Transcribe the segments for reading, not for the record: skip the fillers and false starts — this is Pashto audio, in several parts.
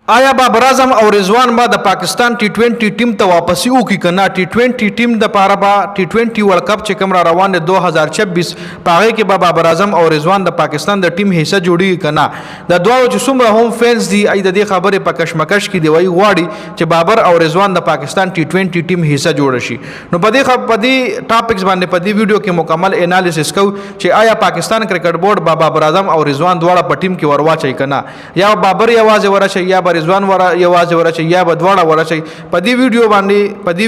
آیا بابر اعظم او رضوان با د پاکستان ټي 20 ټیم ته واپسی وکړي کنه ټي 20 ټیم د پاره با ټي 20 ورلد کپ چې کوم را روان دی 2026 پاره کې به بابر اعظم او رضوان د پاکستان د ټیم حصہ جوړي کنه د دوه چې څومره هم فینس دي اې د دې خبره په کشمکش کې دی وای غواړي چې بابر او رضوان د پاکستان ټي 20 ټیم حصہ جوړ شي نو په دې ټاپکس باندې په دې ویډیو کې مکمل انالیسس کو چې آیا پاکستان کرکټ بورډ بابر اعظم او رضوان دواړه په ټیم کې ورواچي کنه یا بابر یوازې ورشي یا رضوان یوازې ورشي یا بدواړه ورشي په دې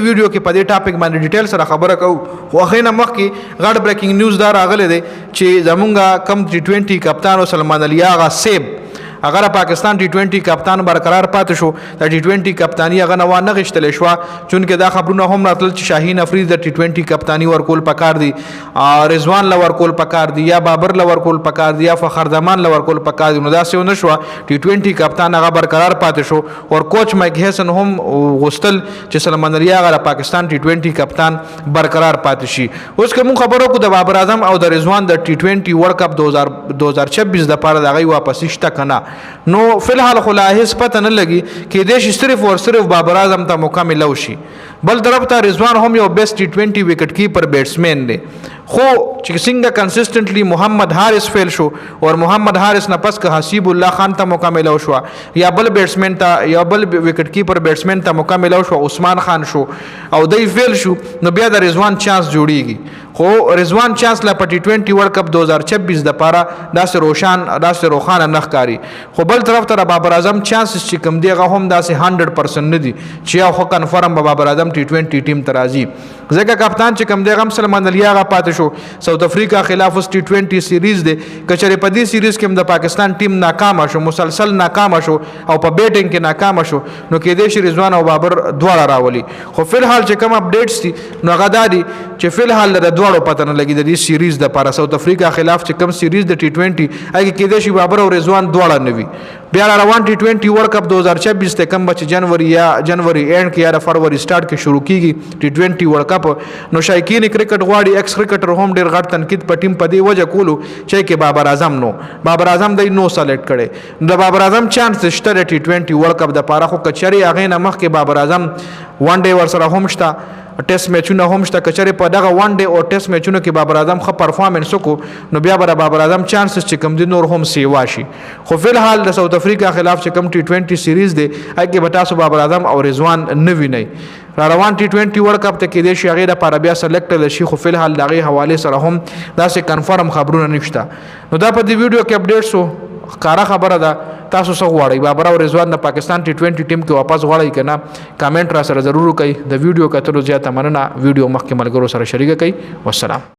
ویډیو کې په دې ټاپک باندې ډیټیل سره خبره کوو خو خینه مخکې غړ بریکینګ نیوز دا راغلی دی چې زمونږ کم ټي 20 کپتان سلمان علي آغا سیب اگر پاکستان ټي 20 کپتان برقرار پاتې شو د ټي 20 کپتانی هغه نو نه غشتل شو چونکه دا خبرونه هم راتل چې شاهین افریدی د ټي 20 کپتانی ورکول پکار دي رضوان لور کول پکار دي یا بابر لور کول پکار دي یا فخر زمان لور کول پکار دي نو دا څه نه شو ټي 20 کپتان هغه برقرار پاتې شو او کوچ مایک هیسن هم غوستل چې سلمان علي هغه پاکستان ټي 20 کپتان برقرار پاتې شي اوس کوم خبرو کو د بابر اعظم او د رضوان د ټي 20 ورلد کپ 2026 د پاره دغه واپس شته کنه نو فلحال خو لا هیڅ پته نه لګي کې دیش صرف او صرف بابر اعظم ته مکمل وشي بل طرف ته رضوان هم یو بیسٹ ټي 20 وکټ کیپر بیټسمن دی خو چې څنګه کنسسټنټلی محمد حارث فیل شو او محمد حارث نه پس که حسیب الله خان ته مکمل شو یا بل بیټسمن ته یا بل وکټ کیپر بیټسمن ته مکمل شو عثمان خان شو او دای فیل شو نو بیا د رضوان چانس جوړیږي خو رضوان چانس لا په ټي 20 ورلد کپ 2026 د پاره داسې روخانه نخکاری خو بل طرف ته بابر اعظم چانس چې کم دیغه هم داسې 100% نه دي چې یا خو کنفرم بابر اعظم ټي 20 ټیم ته راځي ځکه کپتان چې کم دیغه سلمان علي هغه پاتې شو ساوث افریقا خلاف اوس ټي 20 سیریز دی کچره په دې سیریز کې د پاکستان ټیم ناکام شو مسلسل ناکام شو او په بیټینګ کې ناکام شو نو کې دې شي رضوان او بابر دواړه راولي خو فلحال چې کوم اپډیټس دي نو غداري چې فلحال د دواړو پته نه لګي د دې سیریز د پاره ساوث افریقا خلاف چې کوم سیریز د ټي 20 هغه کې دې شي بابر او رضوان دواړه نوي بیا روان ټي 20 ورلد کپ 2026 ته کم بچ جنوري اینڈ کې یا فروری سٹارټ کې شروع کیږي ټي 20 ورلد کپ نو شایقین کرکټ غواړي ایکس کرکټر هم ډیر غټ تنقید په ټیم په دی وجه کولو چې کې بابر اعظم د نو سلیکټ کړي د بابر اعظم چانس شته ټي 20 ورلد کپ د پاره خو کچري هغه نه مخ کې بابر اعظم وان ډے ور سره هم شته ټیسټ میچونه هم شته کچره په دغه وان ډے او ټیسټ میچونو کې بابر اعظم خو پرفارمنس وکړو نو بیا بابر اعظم چانسز چې کم دي نور هم سیوا شي خو فلحال د ساوث افریقا خلاف چې کم ټي 20 سیریز دی هغه به تاسو بابر اعظم او رضوان نه ویني روان ټي 20 ورلد کپ ته کې د شي هغه لپاره بیا سلیکټ لشي خو فلحال دغه حواله سره هم داسې کنفرم خبرونه نشته نو دا په دې ویډیو کې اپډیټس وو کارا خبره ده تاسو څه غواړئ بابر او رضوان د پاکستان ټي 20 ټیم کې واپس غواړئ کنه کامنټ را سره ضرور وکړئ د ویډیو کتلو زیاته مننه ویډیو مخکې ملګرو سره شریک کړئ والسلام